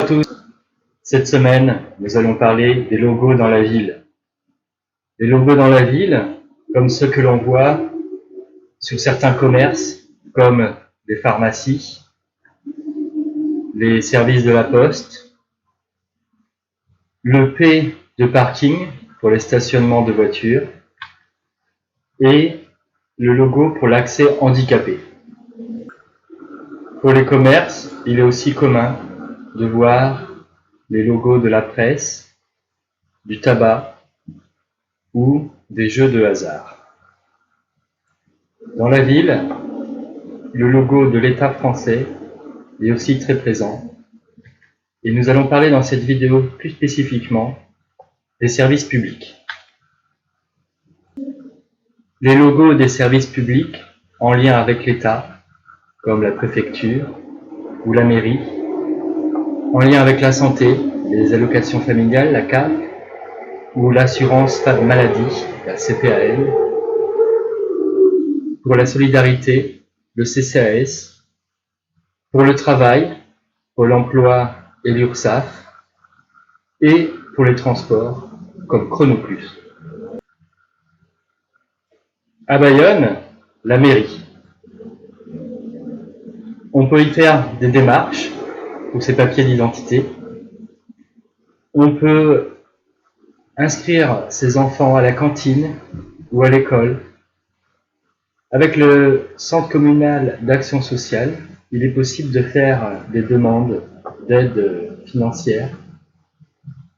à tous. Cette semaine, nous allons parler des logos dans la ville. Les logos dans la ville, comme ceux que l'on voit sur certains commerces, comme les pharmacies, les services de la poste, le P de parking pour les stationnements de voitures et le logo pour l'accès handicapé. Pour les commerces, il est aussi commun de voir les logos de la presse, du tabac ou des jeux de hasard. Dans la ville, le logo de l'État français est aussi très présent et nous allons parler dans cette vidéo plus spécifiquement des services publics. Les logos des services publics en lien avec l'État, comme la préfecture ou la mairie, en lien avec la santé, les allocations familiales, la CAF, ou l'assurance maladie, la CPAM, pour la solidarité, le CCAS, pour le travail, pour l'emploi et l'URSSAF, et pour les transports, comme Chronoplus. À Bayonne, la mairie. On peut y faire des démarches pour ses papiers d'identité. On peut inscrire ses enfants à la cantine ou à l'école. Avec le centre communal d'action sociale, il est possible de faire des demandes d'aide financière.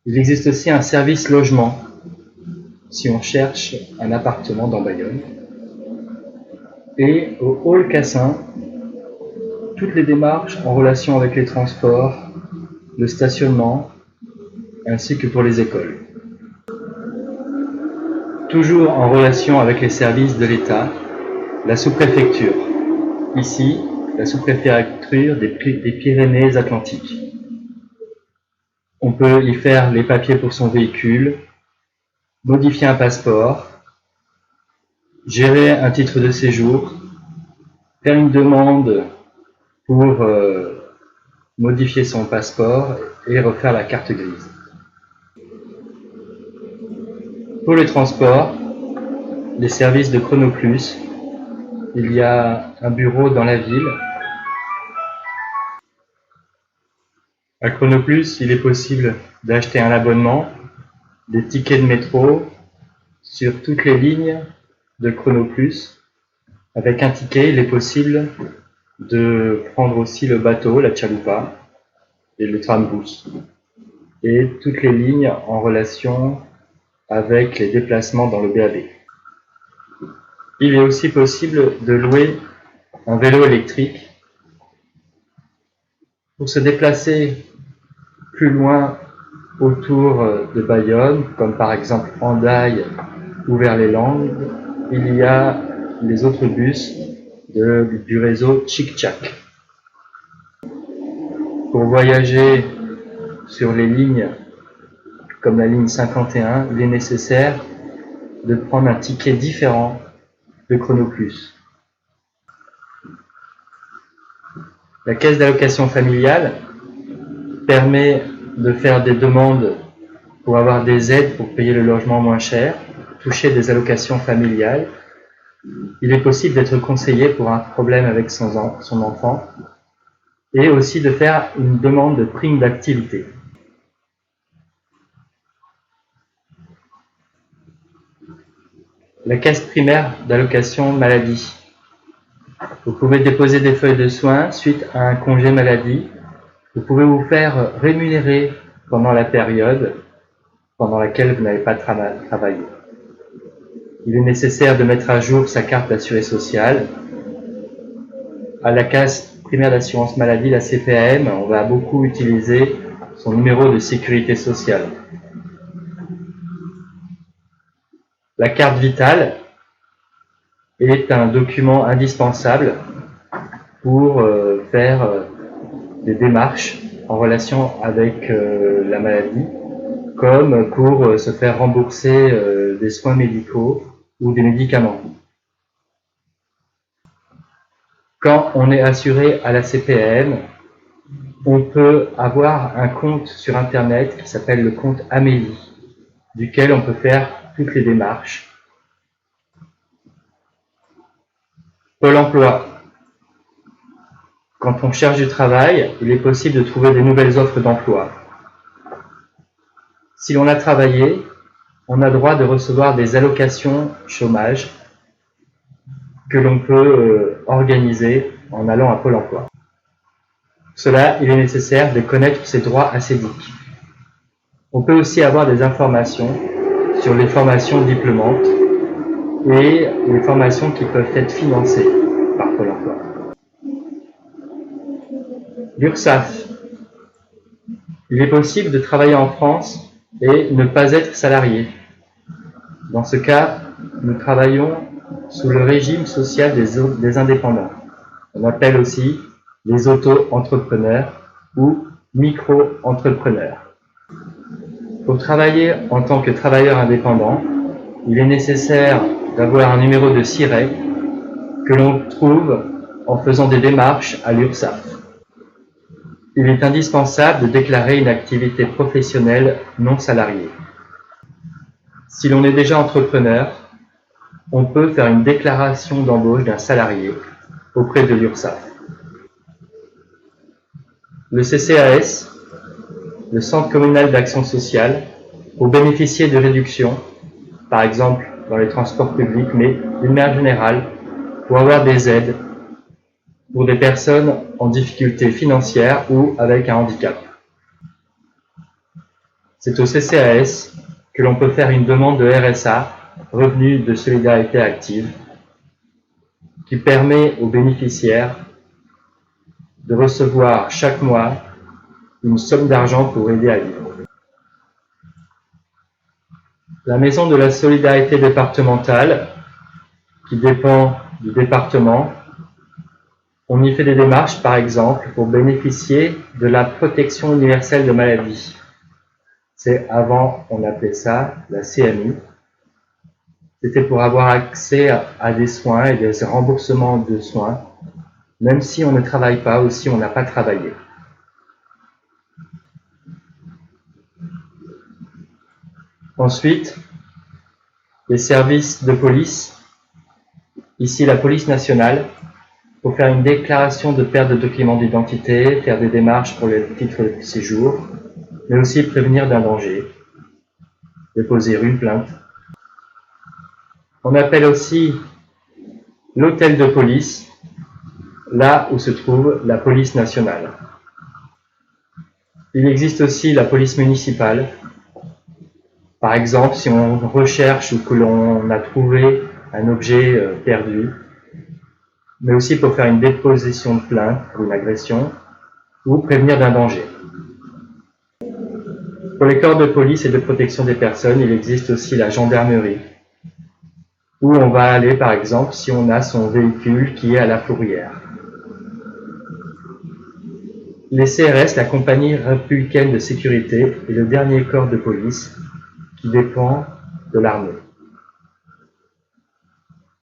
Il existe aussi un service logement si on cherche un appartement dans Bayonne. Et au Hall Cassin, toutes les démarches en relation avec les transports, le stationnement, ainsi que pour les écoles. Toujours en relation avec les services de l'État, la sous-préfecture. Ici, la sous-préfecture des Pyrénées-Atlantiques. On peut y faire les papiers pour son véhicule, modifier un passeport, gérer un titre de séjour, faire une demande pour modifier son passeport et refaire la carte grise. Pour les transports, les services de Chronoplus, il y a un bureau dans la ville. À Chronoplus, il est possible d'acheter un abonnement, des tickets de métro sur toutes les lignes de Chronoplus. Avec un ticket, il est possible de prendre aussi le bateau, la chalupa, et le trambus, et toutes les lignes en relation avec les déplacements dans le BAB. Il est aussi possible de louer un vélo électrique pour se déplacer plus loin autour de Bayonne, comme par exemple Hendaye ou vers les Landes. Il y a les autres bus du réseau Chic-Chac. Pour voyager sur les lignes comme la ligne 51, il est nécessaire de prendre un ticket différent de Chronoplus. La caisse d'allocation familiale permet de faire des demandes pour avoir des aides pour payer le logement moins cher, toucher des allocations familiales. Il est possible d'être conseillé pour un problème avec son enfant et aussi de faire une demande de prime d'activité. La caisse primaire d'allocation maladie. Vous pouvez déposer des feuilles de soins suite à un congé maladie. Vous pouvez vous faire rémunérer pendant la période pendant laquelle vous n'avez pas travaillé. Il est nécessaire de mettre à jour sa carte d'assuré social. À la caisse primaire d'assurance maladie, la CPAM, on va beaucoup utiliser son numéro de sécurité sociale. La carte vitale est un document indispensable pour faire des démarches en relation avec la maladie, comme pour se faire rembourser des soins médicaux ou des médicaments. Quand on est assuré à la CPAM, on peut avoir un compte sur Internet qui s'appelle le compte Amélie, duquel on peut faire toutes les démarches. Pôle emploi. Quand on cherche du travail, il est possible de trouver des nouvelles offres d'emploi. Si l'on a travaillé, on a droit de recevoir des allocations chômage que l'on peut organiser en allant à Pôle emploi. Pour cela, il est nécessaire de connaître ses droits assédiques. On peut aussi avoir des informations sur les formations diplômantes et les formations qui peuvent être financées par Pôle emploi. L'URSSAF. Il est possible de travailler en France et ne pas être salarié. Dans ce cas, nous travaillons sous le régime social des indépendants. On appelle aussi les auto-entrepreneurs ou micro-entrepreneurs. Pour travailler en tant que travailleur indépendant, il est nécessaire d'avoir un numéro de SIRET que l'on trouve en faisant des démarches à l'URSSAF. Il est indispensable de déclarer une activité professionnelle non salariée. Si l'on est déjà entrepreneur, on peut faire une déclaration d'embauche d'un salarié auprès de l'URSSAF. Le CCAS, le Centre communal d'action sociale, pour bénéficier de réductions, par exemple dans les transports publics, mais d'une manière générale, pour avoir des aides pour des personnes en difficulté financière ou avec un handicap. C'est au CCAS que l'on peut faire une demande de RSA, revenu de solidarité active, qui permet aux bénéficiaires de recevoir chaque mois une somme d'argent pour aider à vivre. La maison de la solidarité départementale, qui dépend du département, on y fait des démarches, par exemple, pour bénéficier de la protection universelle de maladie. C'est avant, on appelait ça la CMU. C'était pour avoir accès à des soins et des remboursements de soins, même si on ne travaille pas ou si on n'a pas travaillé. Ensuite, les services de police, ici la police nationale, pour faire une déclaration de perte de documents d'identité, faire des démarches pour les titres de séjour, mais aussi prévenir d'un danger, déposer une plainte. On appelle aussi l'hôtel de police, là où se trouve la police nationale. Il existe aussi la police municipale. Par exemple, si on recherche ou que l'on a trouvé un objet perdu, mais aussi pour faire une déposition de plainte pour une agression ou prévenir d'un danger. Pour les corps de police et de protection des personnes, il existe aussi la gendarmerie, où on va aller par exemple si on a son véhicule qui est à la fourrière. Les CRS, la compagnie républicaine de sécurité, est le dernier corps de police qui dépend de l'armée.